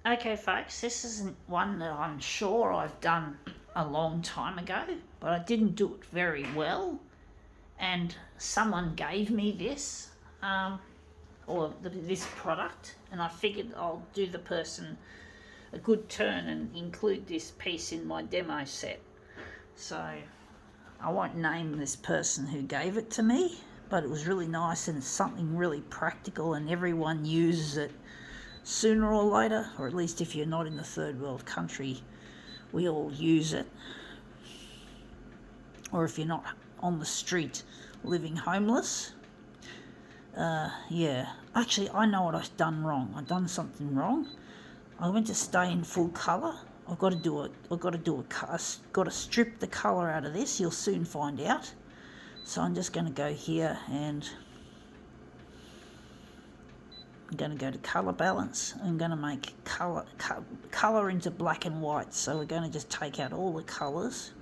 Okay, folks, this isn't one that I'm sure I've done a long time ago, but I didn't do it very well. And someone gave me this, this product, and I figured I'll do the person a good turn and include this piece in my demo set. So I won't name this person who gave it to me, but it was really nice and it's something really practical, and everyone uses it sooner or later, or at least if you're not in the third world country, we all use it. Or if you're not on the street living homeless. Yeah, actually, I know what I've done wrong. I've done something wrong. I went to stay in full colour. I've got to strip the colour out of this. You'll soon find out. So I'm just going to go here and I'm going to go to colour balance. I'm going to make colour into black and white. So we're going to just take out all the colours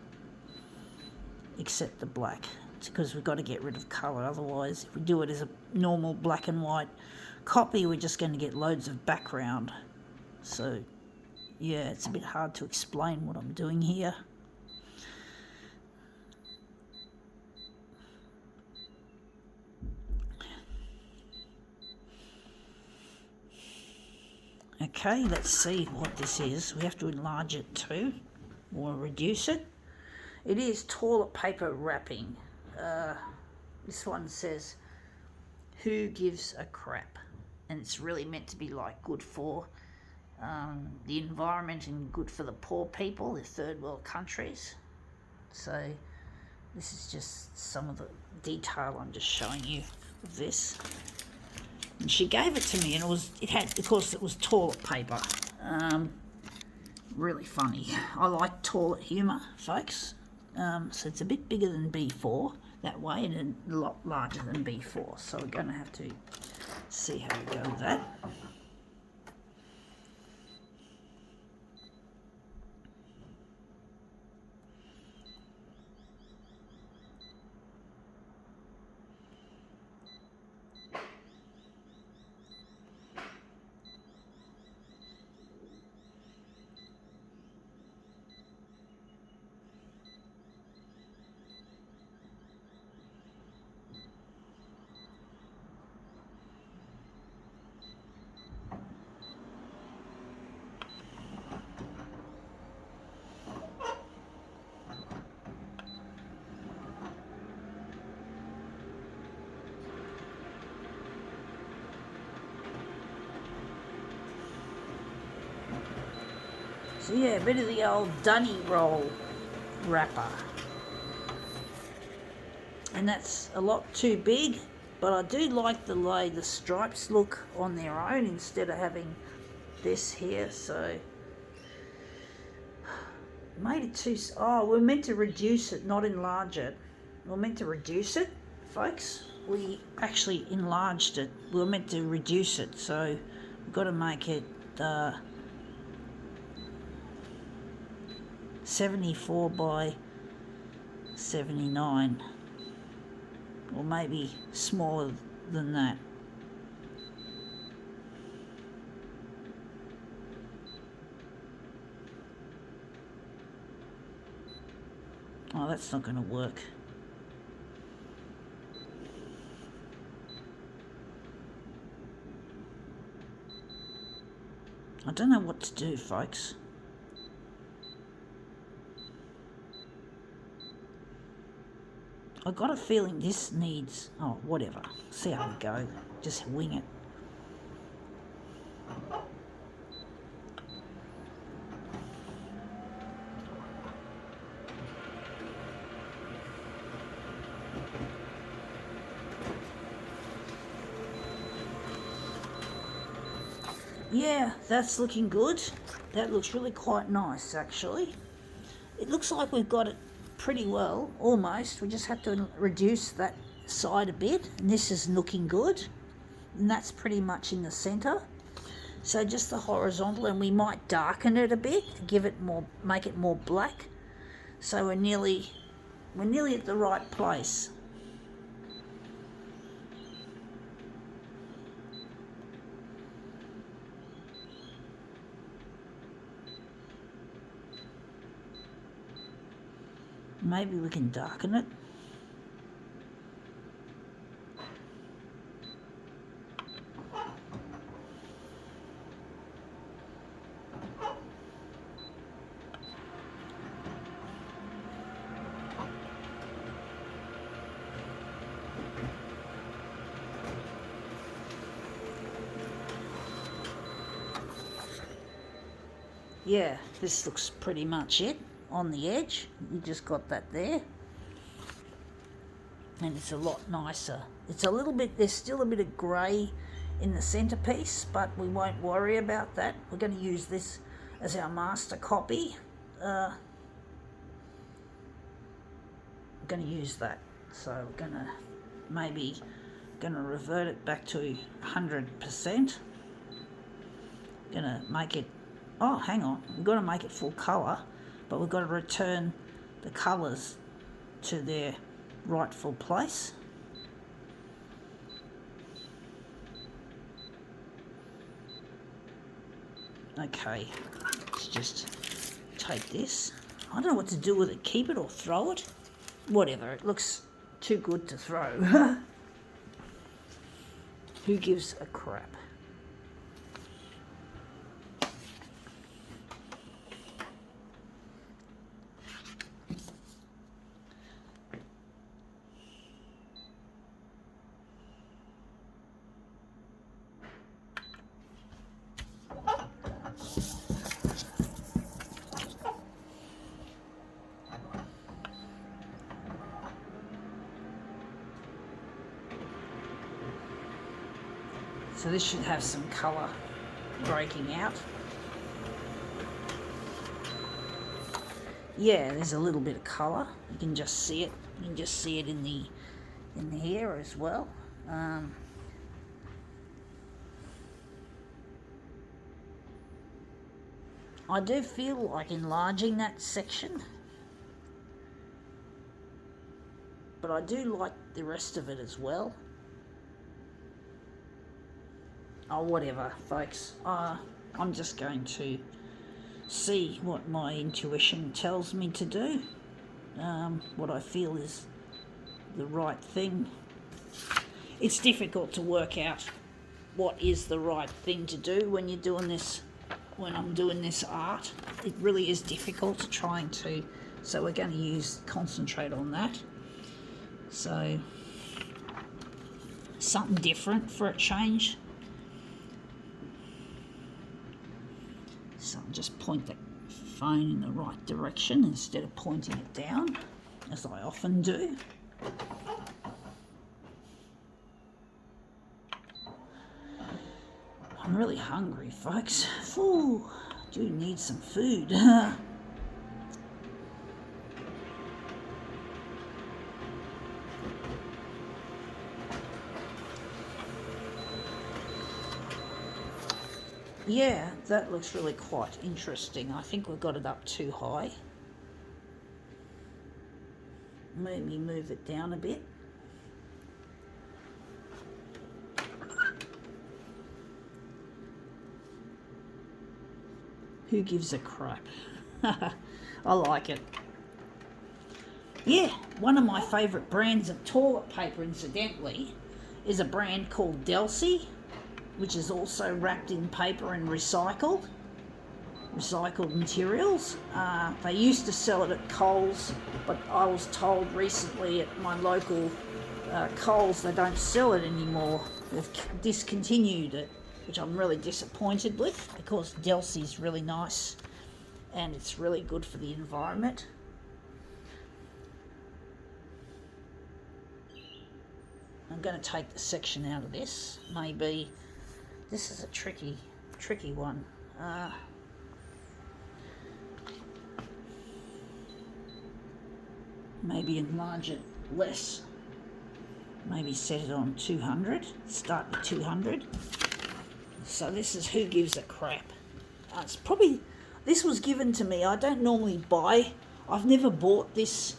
except the black. It's because we've got to get rid of colour. Otherwise, if we do it as a normal black and white copy, we're just going to get loads of background. So yeah, it's a bit hard to explain what I'm doing here. Okay, let's see what this is. We have to enlarge it too, or reduce it. It is toilet paper wrapping. This one says, "Who gives a crap?" And it's really meant to be like good for the environment and good for the poor people, the third world countries. So this is just some of the detail I'm just showing you of this. And she gave it to me, and it was toilet paper. Really funny. I like toilet humour, folks. So it's a bit bigger than B4 that way, and a lot larger than B4. So we're going to have to see how we go with that. So yeah, a bit of the old Dunny roll wrapper. And that's a lot too big, but I do like the way the stripes look on their own instead of having this here. So made it too... Oh, we're meant to reduce it, not enlarge it. We're meant to reduce it, folks. We actually enlarged it. We were meant to reduce it, so we've got to make it 74 by 79, or maybe smaller than that. Oh, that's not going to work. I don't know what to do, folks. I got a feeling this needs... Oh, whatever. See how we go. Just wing it. Yeah, that's looking good. That looks really quite nice, actually. It looks like we've got it pretty well, almost. We just have to reduce that side a bit, and this is looking good, and that's pretty much in the center. So just the horizontal, and we might darken it a bit to give it more, make it more black. So we're nearly at the right place. maybe we can darken it. Yeah, this looks pretty much it on the edge. You just got that there. And it's a lot nicer. It's a little bit, there's still a bit of grey in the centerpiece, but we won't worry about that. We're going to use this as our master copy. I'm going to use that. So we're going to maybe revert it back to 100%. Going to make it, oh, hang on, we've got to make it full colour, but we've got to return the colours to their rightful place. Okay, let's just take this. I don't know what to do with it, keep it or throw it. Whatever, it looks too good to throw. Who gives a crap? So this should have some colour breaking out. Yeah, there's a little bit of colour. You can just see it. You can just see it in the hair as well. I do feel like enlarging that section, but I do like the rest of it as well. Oh, whatever, folks. I'm just going to see what my intuition tells me to do. What I feel is the right thing. It's difficult to work out what is the right thing to do when you're doing this, when I'm doing this art. It really is difficult trying to, so we're going to concentrate on that. So, something different for a change. So I'll just point the phone in the right direction instead of pointing it down, as I often do. I'm really hungry, folks. Ooh, I do need some food. Yeah, that looks really quite interesting. I think we've got it up too high. Maybe move it down a bit. Who gives a crap? I like it. Yeah, one of my favourite brands of toilet paper, incidentally, is a brand called Dunny, which is also wrapped in paper and recycled materials. They used to sell it at Coles, but I was told recently at my local Coles they don't sell it anymore. They've discontinued it, which I'm really disappointed with, because Dunny's really nice and it's really good for the environment. I'm going to take the section out of this. Maybe this is a tricky one. Maybe enlarge it less. Maybe set it on 200. Start with 200. So this is Who Gives a Crap. It's probably, this was given to me. I don't normally buy. I've never bought this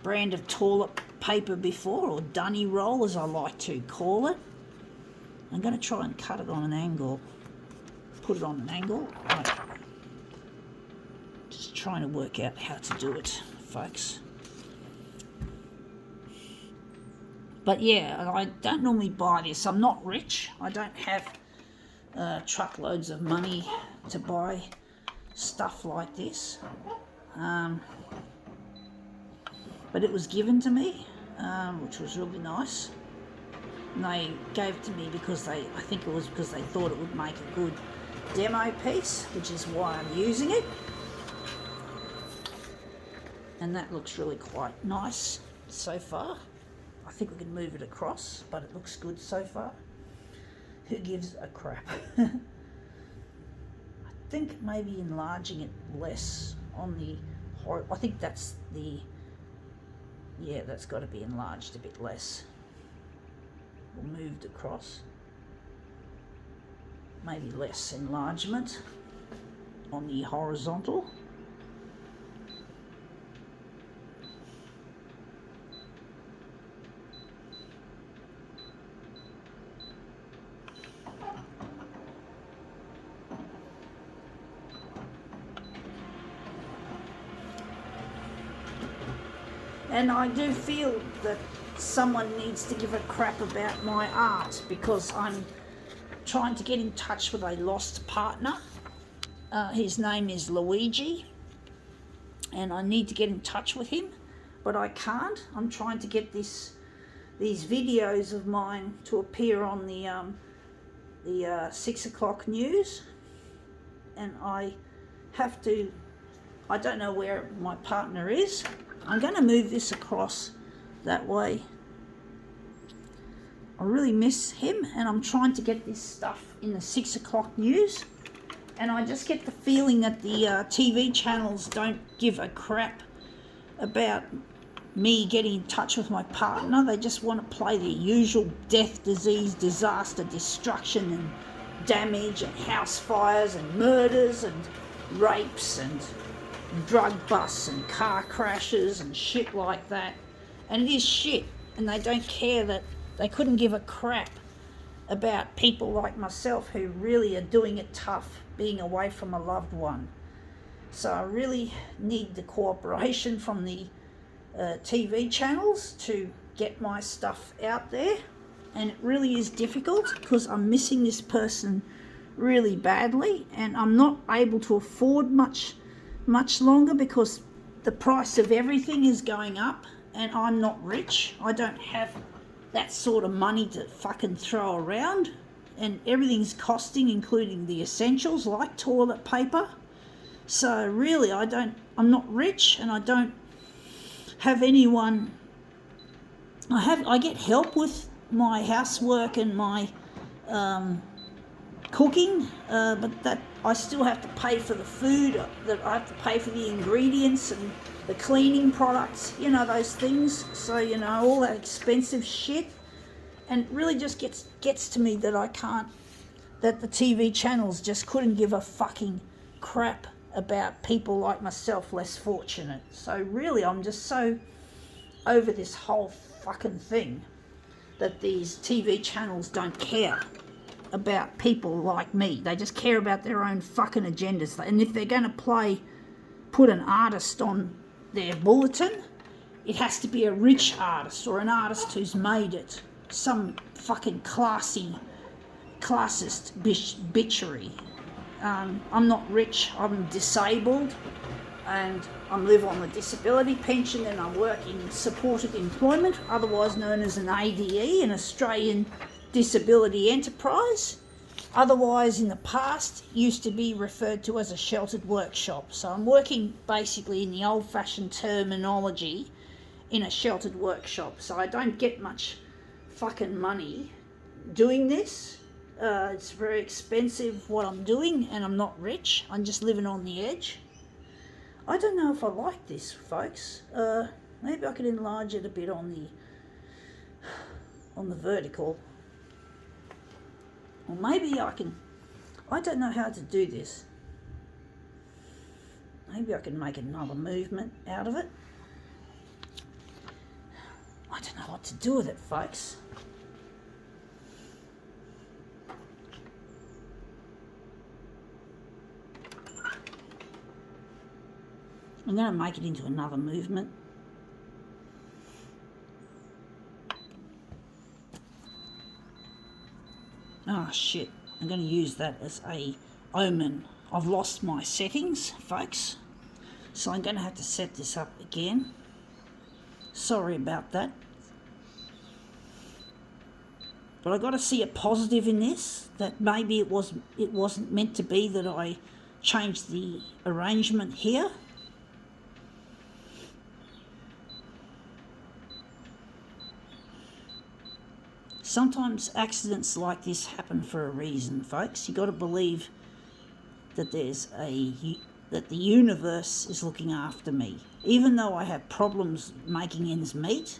brand of toilet paper before, or Dunny roll as I like to call it. I'm going to try and cut it on an angle. Put it on an angle. Right. Just trying to work out how to do it, folks. But yeah, I don't normally buy this. I'm not rich. I don't have truckloads of money to buy stuff like this. But it was given to me, which was really nice. And they gave it to me because I think it was because they thought it would make a good demo piece, which is why I'm using it. And that looks really quite nice so far. I think we can move it across, but it looks good so far. Who gives a crap? I think maybe enlarging it less on the I think that's the, yeah, that's got to be enlarged a bit less. Or moved across. Maybe less enlargement on the horizontal. And I do feel that someone needs to give a crap about my art because I'm trying to get in touch with a lost partner. His name is Luigi, and I need to get in touch with him, but I can't. I'm trying to get these videos of mine to appear on the 6 o'clock news, and I don't know where my partner is. I'm going to move this across that way. I really miss him, and I'm trying to get this stuff in the 6 o'clock news, and I just get the feeling that the TV channels don't give a crap about me getting in touch with my partner. They just want to play the usual death, disease, disaster, destruction and damage and house fires and murders and rapes and drug busts and car crashes and shit like that. And it is shit, and they don't care that they couldn't give a crap about people like myself who really are doing it tough, being away from a loved one. So I really need the cooperation from the TV channels to get my stuff out there, and it really is difficult because I'm missing this person really badly, and I'm not able to afford much longer because the price of everything is going up, and I'm not rich. I don't have that sort of money to fucking throw around, and everything's costing, including the essentials like toilet paper. So really I'm not rich, and I don't have anyone. I get help with my housework and my cooking, but that I still have to pay for the food, that I have to pay for the ingredients and the cleaning products, those things. So, all that expensive shit. And it really just gets to me that that the TV channels just couldn't give a fucking crap about people like myself, less fortunate. So really, I'm just so over this whole fucking thing that these TV channels don't care about people like me. They just care about their own fucking agendas. And if they're going to put an artist on their bulletin, it has to be a rich artist or an artist who's made it. Some fucking classist bitchery. I'm not rich, I'm disabled, and I live on the disability pension, and I work in supported employment, otherwise known as an ADE, an Australian Disability Enterprise. Otherwise, in the past, used to be referred to as a sheltered workshop. So I'm working basically in the old-fashioned terminology in a sheltered workshop. So I don't get much fucking money doing this. It's very expensive what I'm doing, and I'm not rich. I'm just living on the edge. I don't know if I like this, folks. Maybe I could enlarge it a bit on the vertical. Or maybe I don't know how to do this. Maybe I can make another movement out of it. I don't know what to do with it, folks. I'm going to make it into another movement. Oh shit, I'm going to use that as a omen. I've lost my settings, folks, so I'm going to have to set this up again. Sorry about that. But I got to see a positive in this, that maybe it wasn't meant to be that I changed the arrangement here. Sometimes accidents like this happen for a reason, folks. You got to believe that that the universe is looking after me. Even though I have problems making ends meet,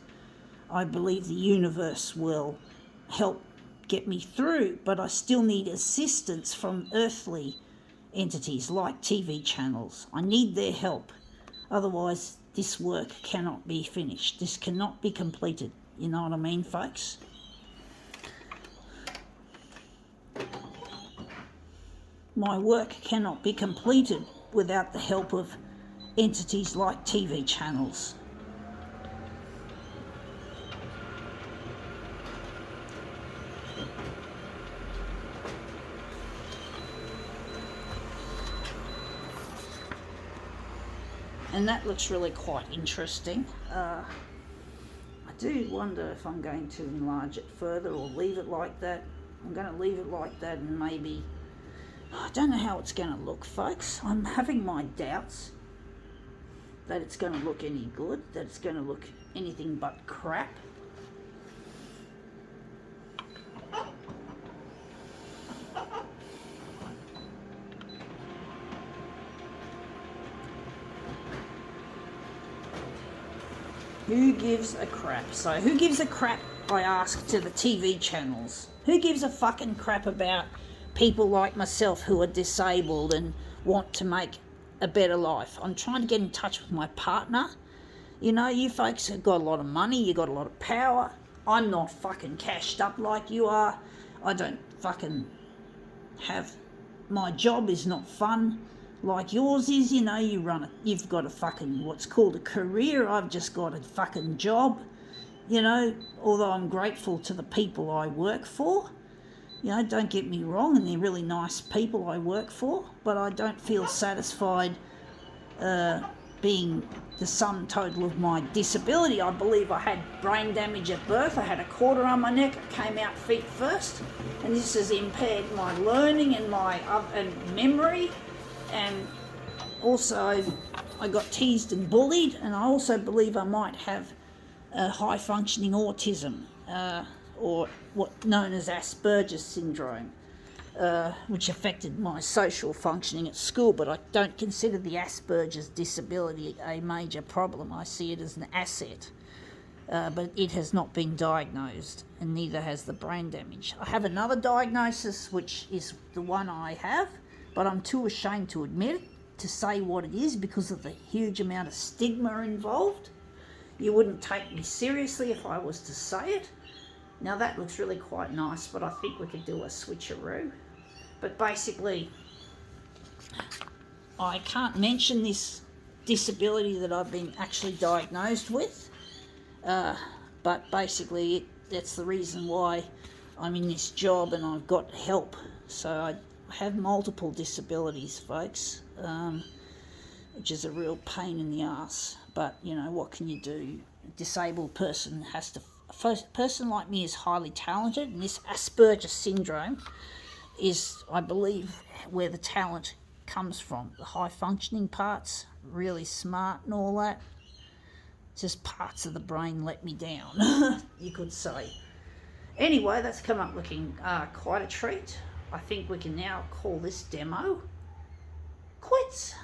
I believe the universe will help get me through, but I still need assistance from earthly entities like TV channels. I need their help. Otherwise, this work cannot be finished. This cannot be completed. You know what I mean, folks? My work cannot be completed without the help of entities like TV channels. And that looks really quite interesting. I do wonder if I'm going to enlarge it further or leave it like that. I'm going to leave it like that, and maybe... I don't know how it's going to look, folks. I'm having my doubts that it's going to look any good, that it's going to look anything but crap. Who gives a crap? So who gives a crap, I ask, to the TV channels? Who gives a fucking crap about people like myself who are disabled and want to make a better life? I'm trying to get in touch with my partner. You know, you folks have got a lot of money, you got a lot of power. I'm not fucking cashed up like you are. I don't fucking have... My job is not fun like yours is. You know, you've got a fucking, what's called a career. I've just got a fucking job. You know, although I'm grateful to the people I work for. You know, don't get me wrong, and they're really nice people I work for, but I don't feel satisfied being the sum total of my disability. I believe I had brain damage at birth. I had a quarter on my neck. I came out feet first, and this has impaired my learning and my memory. And also, I got teased and bullied, and I also believe I might have high-functioning autism, or what known as Asperger's syndrome, which affected my social functioning at school, but I don't consider the Asperger's disability a major problem. I see it as an asset, but it has not been diagnosed, and neither has the brain damage. I have another diagnosis, which is the one I have, but I'm too ashamed to admit it, to say what it is, because of the huge amount of stigma involved. You wouldn't take me seriously if I was to say it. Now that looks really quite nice, but I think we could do a switcheroo. But basically, I can't mention this disability that I've been actually diagnosed with, but basically that's the reason why I'm in this job and I've got help. So I have multiple disabilities, folks, which is a real pain in the ass. But, you know, what can you do? A disabled person has to... A person like me is highly talented, and this Asperger's syndrome is, I believe, where the talent comes from. The high-functioning parts, really smart and all that. Just parts of the brain let me down, you could say. Anyway, that's come up looking quite a treat. I think we can now call this demo quits.